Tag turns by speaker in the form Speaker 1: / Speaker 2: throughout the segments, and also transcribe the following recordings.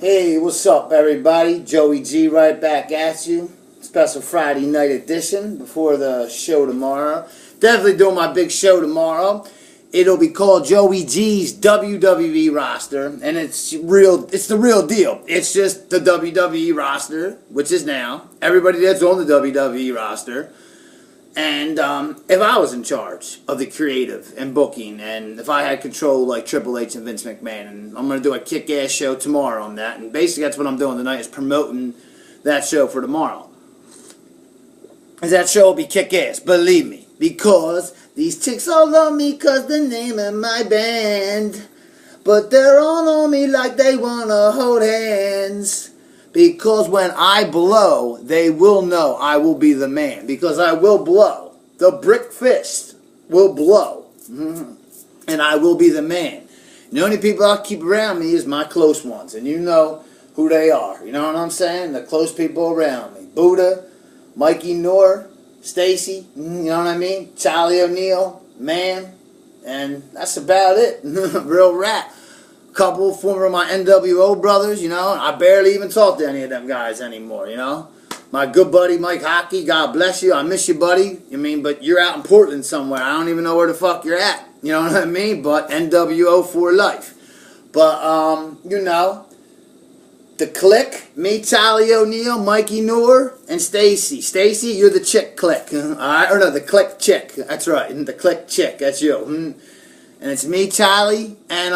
Speaker 1: Hey, what's up, everybody? Joey G right back at you. Special Friday night edition before the show tomorrow. Definitely doing my big show tomorrow. It'll be called Joey G's WWE roster, and it's real. It's the real deal. It's just the WWE roster, which is now everybody that's on the WWE roster. And if I was in charge of the creative and booking, and if I had control like Triple H and Vince McMahon, and I'm going to do a kick-ass show tomorrow on that, and basically that's what I'm doing tonight is promoting that show for tomorrow. And that show will be kick-ass, believe me, because these chicks all love me because the name of my band, but they're all on me like they want to hold hands. Because when I blow, they will know I will be the man. Because I will blow. The brick fist will blow. And I will be the man. The only people I keep around me is my close ones. And you know who they are. You know what I'm saying? The close people around me. Buddha, Mikey Noor, Stacy, you know what I mean? Charlie O'Neill, man. And that's about it. Real rap. Couple former my NWO brothers, you know. I barely even talk to any of them guys anymore, you know. My good buddy Mike Hockey, God bless you. I miss you, buddy. I mean, but you're out in Portland somewhere. I don't even know where the fuck you're at. You know what I mean? But NWO for life. But, you know, the clique, me, Charlie O'Neill, Mikey Noor, and Stacy. Stacy, you're the chick clique. All right? Or no, the clique chick. That's right. The clique chick. That's you. And it's me, Charlie, and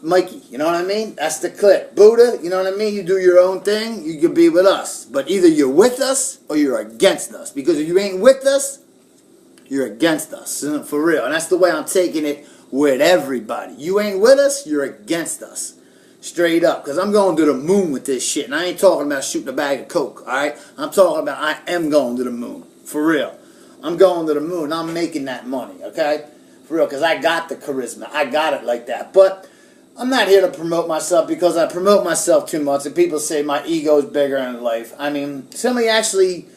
Speaker 1: Mikey. You know what I mean? That's the clip. Buddha, you know what I mean? You do your own thing, you can be with us. But either you're with us or you're against us. Because if you ain't with us, you're against us. For real. And that's the way I'm taking it with everybody. You ain't with us, you're against us. Straight up. Because I'm going to the moon with this shit. And I ain't talking about shooting a bag of coke, alright? I'm talking about I am going to the moon. For real. I'm going to the moon. I'm making that money, okay? For real, because I got the charisma. I got it like that. But I'm not here to promote myself because I promote myself too much. And people say my ego is bigger in life. I mean, somebody actually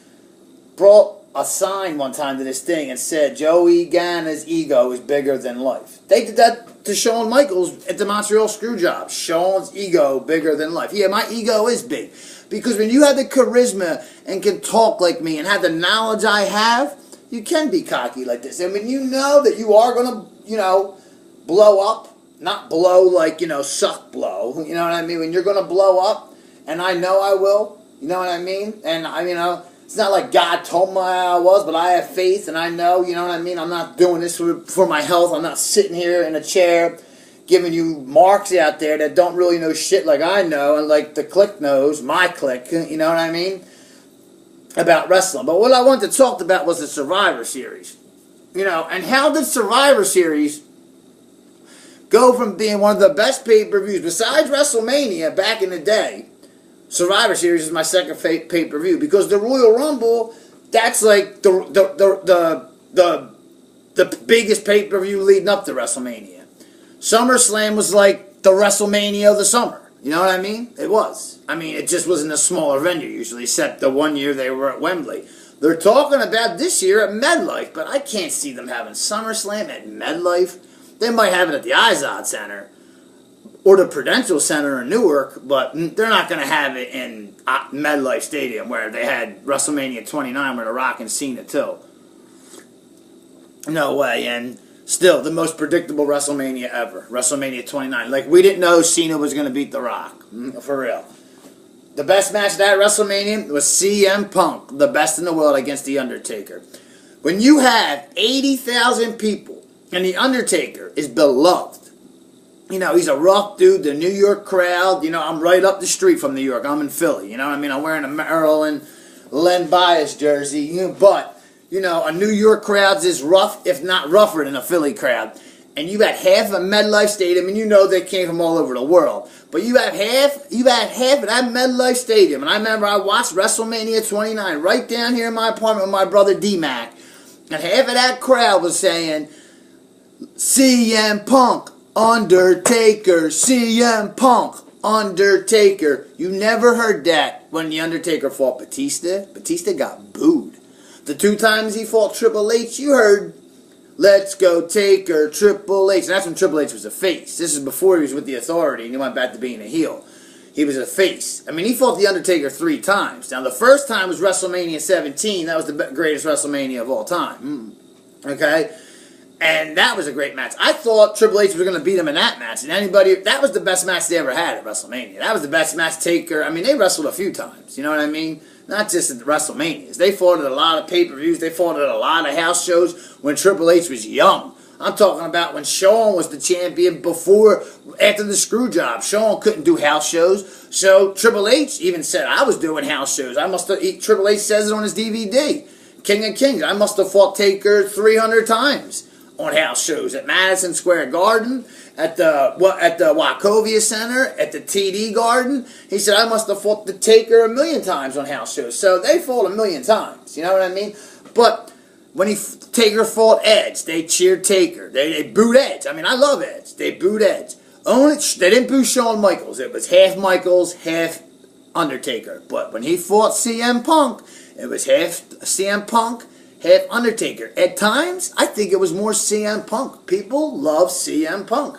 Speaker 1: brought a sign one time to this thing and said, Joey Gana's ego is bigger than life. They did that to Shawn Michaels at the Montreal Screwjob. Shawn's ego bigger than life. Yeah, my ego is big. Because when you have the charisma and can talk like me and have the knowledge I have, you can be cocky like this. And when you know that you are going to, you know, blow up, not blow like, you know, suck blow, you know what I mean? When you're going to blow up, and I know I will, you know what I mean? And, you know, it's not like God told me I was, but I have faith, and I know, you know what I mean? I'm not doing this for my health. I'm not sitting here in a chair giving you marks out there that don't really know shit like I know, and like the clique knows, my clique, you know what I mean? About wrestling. But what I wanted to talk about was the Survivor Series. You know, and how did Survivor Series go from being one of the best pay-per-views besides WrestleMania back in the day? Survivor Series is my second pay-per-view because the Royal Rumble, that's like the biggest pay-per-view leading up to WrestleMania. SummerSlam was like the WrestleMania of the summer. You know what I mean? It was. I mean, it just was in a smaller venue usually, except the one year they were at Wembley. They're talking about this year at MetLife, but I can't see them having SummerSlam at MetLife. They might have it at the Izod Center or the Prudential Center in Newark, but they're not going to have it in MetLife Stadium where they had WrestleMania 29 where The Rock and Cena too. No way, and still, the most predictable WrestleMania ever. WrestleMania 29. Like, we didn't know Cena was going to beat The Rock. For real. The best match of that WrestleMania was CM Punk, the best in the world, against The Undertaker. When you have 80,000 people, and The Undertaker is beloved. You know, he's a rough dude, the New York crowd. You know, I'm right up the street from New York. I'm in Philly. You know what I mean? I'm wearing a Maryland Len Bias jersey. You know, but you know, a New York crowd's is rough, if not rougher than a Philly crowd. And you had half of MetLife Stadium, and you know they came from all over the world. But you had half of that MetLife Stadium. And I remember I watched WrestleMania 29 right down here in my apartment with my brother D-Mac. And half of that crowd was saying, CM Punk, Undertaker, CM Punk, Undertaker. You never heard that when The Undertaker fought Batista. Batista got booed. The 2 times he fought Triple H, you heard, let's go Taker, Triple H. And that's when Triple H was a face. This is before he was with the Authority and he went back to being a heel. he was a face. I mean, he fought The Undertaker 3 times. Now, the first time was WrestleMania 17. That was the greatest WrestleMania of all time. Okay? And that was a great match. I thought Triple H was going to beat him in that match. And that was the best match they ever had at WrestleMania. That was the best match Taker. I mean, they wrestled a few times. You know what I mean? Not just at the WrestleManias. They fought at a lot of pay-per-views. They fought at a lot of house shows when Triple H was young. I'm talking about when Shawn was the champion after the screw job. Shawn couldn't do house shows. So Triple H even said, I was doing house shows. Triple H says it on his DVD. King of Kings. I must have fought Taker 300 times on house shows at Madison Square Garden, at the Wachovia Center, at the TD Garden. He said, I must have fought the Taker 1,000,000 times on house shows. So they fought 1,000,000 times. You know what I mean? But when Taker fought Edge, they cheered Taker. They booed Edge. I mean, I love Edge. They booed Edge. They didn't boo Shawn Michaels. It was half Michaels, half Undertaker. But when he fought CM Punk, it was half CM Punk, half Undertaker. At times, I think it was more CM Punk. People love CM Punk.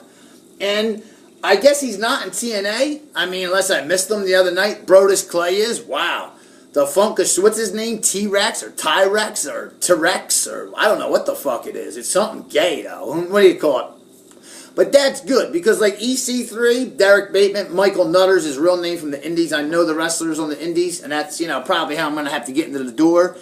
Speaker 1: And I guess he's not in TNA. I mean, unless I missed him the other night. Brodus Clay is. Wow. The Funkus, what's his name? T-Rex or Tyrex or T-Rex or I don't know what the fuck it is. It's something gay, though. What do you call it? But that's good because like EC3, Derek Bateman, Michael Nutter's his real name from the Indies. I know the wrestlers on the Indies, and that's, probably how I'm going to have to get into the door.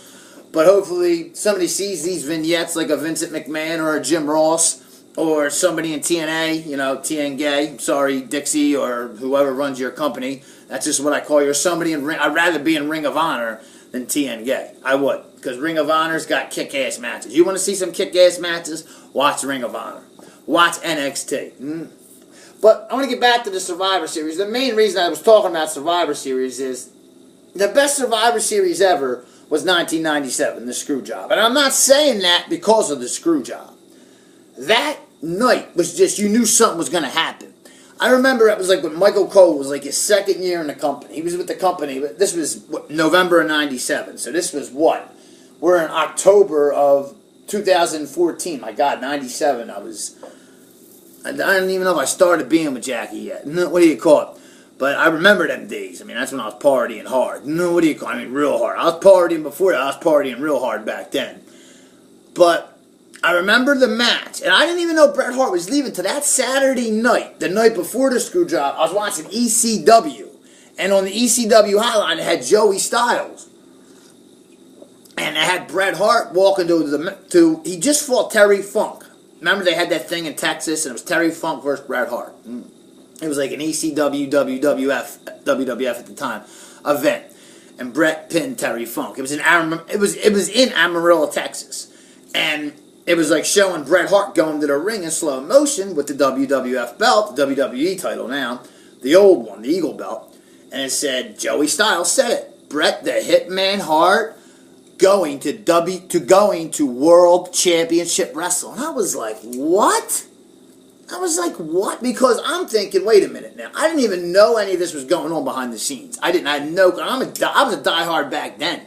Speaker 1: But hopefully somebody sees these vignettes like a Vincent McMahon or a Jim Ross or somebody in TNA, TN Gay, sorry, Dixie or whoever runs your company. That's just what I call you. Or somebody in I'd rather be in Ring of Honor than TN Gay. I would. Because Ring of Honor's got kick-ass matches. You want to see some kick-ass matches? Watch Ring of Honor. Watch NXT. But I want to get back to the Survivor Series. The main reason I was talking about Survivor Series is the best Survivor Series ever was 1997, the screw job. And I'm not saying that because of the screw job. That night was just, you knew something was going to happen. I remember it was like when Michael Cole was like his second year in the company. He was with the company, but this was November of 97. So this was what? We're in October of 2014. My God, 97. I don't even know if I started being with Jackie yet. What do you call it? But I remember them days. I mean, that's when I was partying hard. What do you call it? I mean, real hard. I was partying before that. I was partying real hard back then. But I remember the match, and I didn't even know Bret Hart was leaving till that Saturday night, the night before the screw job. I was watching ECW, and on the ECW hotline, it had Joey Styles, and it had Bret Hart walking he just fought Terry Funk. Remember they had that thing in Texas, and it was Terry Funk versus Bret Hart. It was like an ECW, WWF at the time event, and Bret pinned Terry Funk. It was in Amarillo, Texas, and it was like showing Bret Hart going to the ring in slow motion with the WWF belt, the WWE title now, the old one, the Eagle belt. And it said, Joey Styles said it, Bret the Hitman Hart going to World Championship Wrestling. And I was like, what? Because I'm thinking, wait a minute now. I didn't even know any of this was going on behind the scenes. I had no, I was a diehard back then.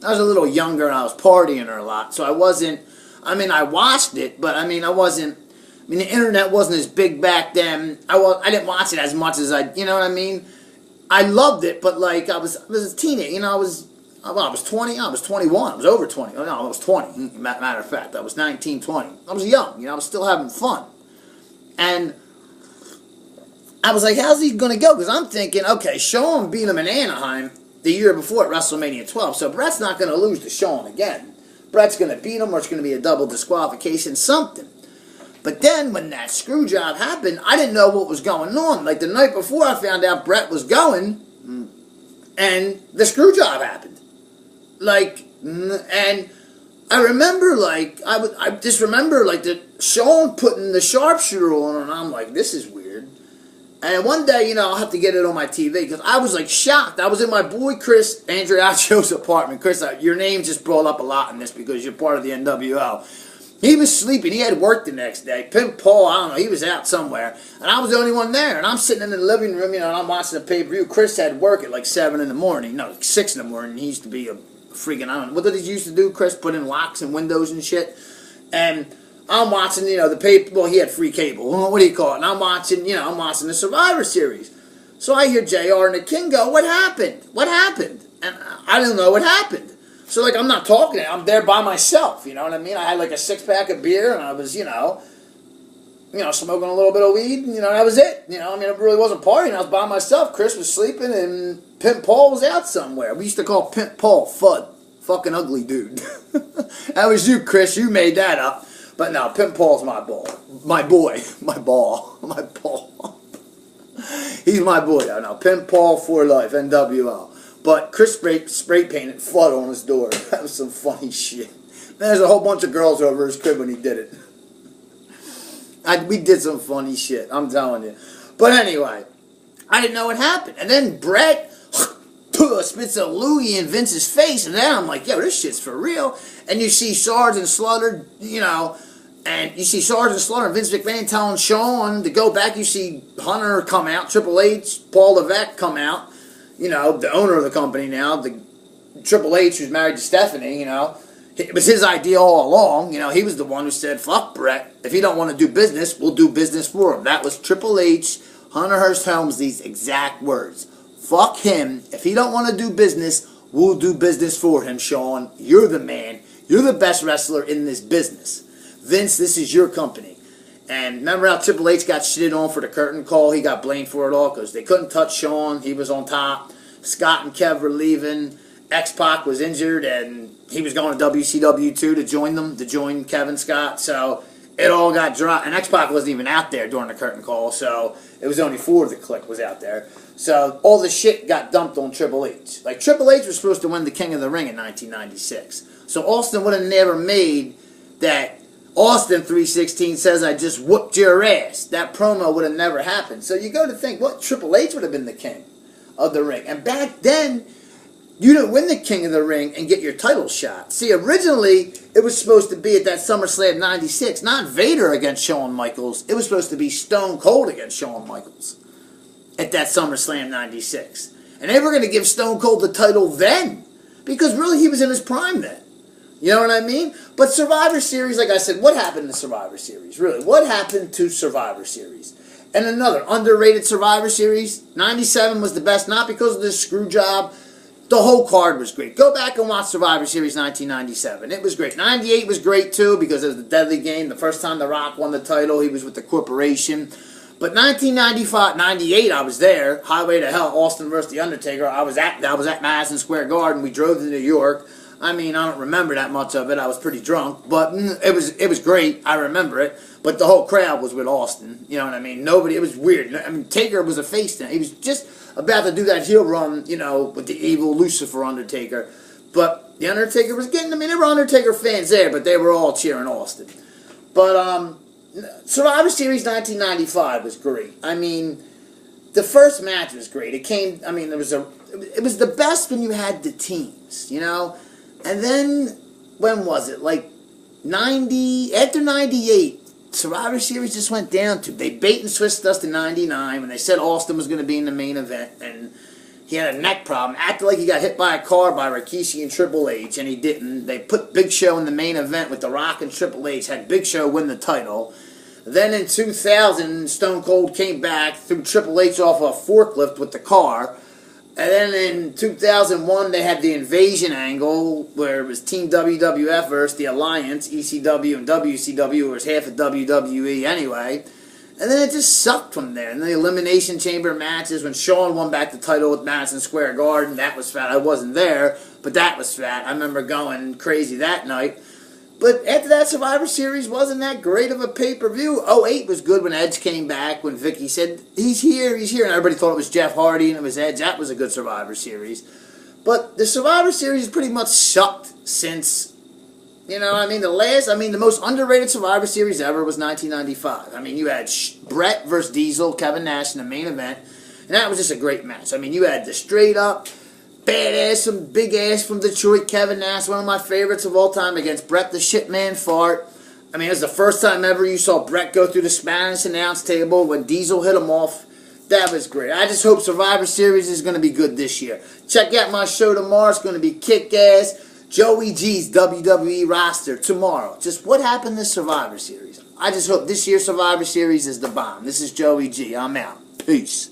Speaker 1: I was a little younger and I was partying a lot, so I wasn't. I watched it, but the internet wasn't as big back then. I didn't watch it as much as you know what I mean? I loved it, but like, I was a teenager, I was 20, I was 21, I was over 20, I was 20, matter of fact, I was 19, 20. I was young, I was still having fun. And I was like, how's he going to go? Because I'm thinking, okay, Shawn beat him in Anaheim the year before at WrestleMania 12, so Bret's not going to lose to Shawn again. Bret's going to beat him, or it's going to be a double disqualification, something. But then, when that screw job happened, I didn't know what was going on. Like, the night before I found out Bret was going, and the screw job happened. Like, and I remember, like, I just remember, like, Shawn putting the sharpshooter on, and I'm like, this is weird. And one day, I'll have to get it on my TV, because I was, like, shocked. I was in my boy Chris Andriacio's apartment. Chris, your name just brought up a lot in this, because you're part of the NWO. He was sleeping. He had work the next day. Pimp Paul, I don't know, he was out somewhere. And I was the only one there. And I'm sitting in the living room, and I'm watching the pay-per-view. Chris had work at, like, 7 in the morning. No, like 6 in the morning. He used to be a freaking, I don't know. What did he used to do, Chris? Put in locks and windows and shit. And I'm watching, the paper. Well, he had free cable. What do you call it? And I'm watching the Survivor Series. So I hear JR and the King go, what happened? What happened? And I don't know what happened. So, like, I'm not talking. I'm there by myself, you know what I mean? I had, like, a 6-pack of beer, and I was, smoking a little bit of weed, and, that was it. It really wasn't partying. I was by myself. Chris was sleeping, and Pimp Paul was out somewhere. We used to call Pimp Paul Fudd. Fucking ugly dude. That was you, Chris. You made that up. But no, Pimp Paul's my ball. My boy. My ball. My ball. He's my boy. Now, Pimp Paul for life. NWO. But Chris spray painted Fudd on his door. That was some funny shit. There's a whole bunch of girls over his crib when he did it. We did some funny shit. I'm telling you. But anyway, I didn't know what happened. And then Brett spits a Louie in Vince's face, and then I'm like, yo, this shit's for real. And you see Sergeant Slaughter, and you see Sergeant Slaughter and Vince McMahon telling Shawn to go back. You see Hunter come out, Triple H, Paul Levesque come out, the owner of the company now, the Triple H who's married to Stephanie, It was his idea all along, he was the one who said, fuck Brett, if he don't want to do business, we'll do business for him. That was Triple H, Hunter Hearst Helmsley's exact words. Fuck him. If he don't want to do business, we'll do business for him, Shawn. You're the man. You're the best wrestler in this business. Vince, this is your company. And remember how Triple H got shitted on for the curtain call? He got blamed for it all because they couldn't touch Shawn. He was on top. Scott and Kev were leaving. X-Pac was injured, and he was going to WCW too to join them, to join Kevin Scott. So it all got dropped. And X-Pac wasn't even out there during the curtain call, so it was only 4 of the clique was out there. So all the shit got dumped on Triple H. Like, Triple H was supposed to win the King of the Ring in 1996. So Austin would have never made that Austin 316 says, I just whooped your ass. That promo would have never happened. So you go to think, what, Triple H would have been the King of the Ring. And back then, you didn't win the King of the Ring and get your title shot. See, originally, it was supposed to be at that SummerSlam 96, not Vader against Shawn Michaels. It was supposed to be Stone Cold against Shawn Michaels at that SummerSlam 96. And they were going to give Stone Cold the title then, because really he was in his prime then. You know what I mean? But Survivor Series, like I said, what happened to Survivor Series? Really, what happened to Survivor Series? And another underrated Survivor Series, 97 was the best, not because of this screw job. The whole card was great. Go back and watch Survivor Series 1997. It was great. 98 was great too because it was the Deadly Game. The first time The Rock won the title, he was with the corporation. But 1995, 98, I was there. Highway to Hell, Austin versus The Undertaker. I was at Madison Square Garden. We drove to New York. I mean, I don't remember that much of it. I was pretty drunk, but it was great. I remember it. But the whole crowd was with Austin. You know what I mean? Nobody. It was weird. I mean, Taker was a face then. He was just about to do that heel run, with the evil Lucifer Undertaker. But the Undertaker was getting. I mean, there were Undertaker fans there, but they were all cheering Austin. But Survivor Series 1995 was great. I mean, the first match was great. It came. I mean, it was the best when you had the teams, And then, when was it? Like, 90, after 98, Survivor Series just went down to, they bait and switched us to 99 when they said Austin was going to be in the main event, and he had a neck problem, acted like he got hit by a car by Rikishi and Triple H, and he didn't. They put Big Show in the main event with The Rock and Triple H, had Big Show win the title. Then in 2000, Stone Cold came back, threw Triple H off a forklift with the car. And then in 2001, they had the Invasion angle, where it was Team WWF versus the Alliance, ECW and WCW, was half of WWE anyway. And then it just sucked from there. And the Elimination Chamber matches, when Shawn won back the title with Madison Square Garden, that was fat. I wasn't there, but that was fat. I remember going crazy that night. But after that, Survivor Series wasn't that great of a pay-per-view. 08 was good when Edge came back, when Vicky said, he's here, and everybody thought it was Jeff Hardy and it was Edge. That was a good Survivor Series. But the Survivor Series has pretty much sucked since, the most underrated Survivor Series ever was 1995. I mean, you had Brett versus Diesel, Kevin Nash in the main event, and that was just a great match. I mean, you had the straight-up badass, some big ass from Detroit, Kevin Nash, one of my favorites of all time, against Bret the Shitman Fart. I mean, it was the first time ever you saw Bret go through the Spanish announce table when Diesel hit him off. That was great. I just hope Survivor Series is going to be good this year. Check out my show tomorrow. It's going to be kick-ass. Joey G's WWE roster tomorrow. Just what happened this Survivor Series? I just hope this year's Survivor Series is the bomb. This is Joey G. I'm out. Peace.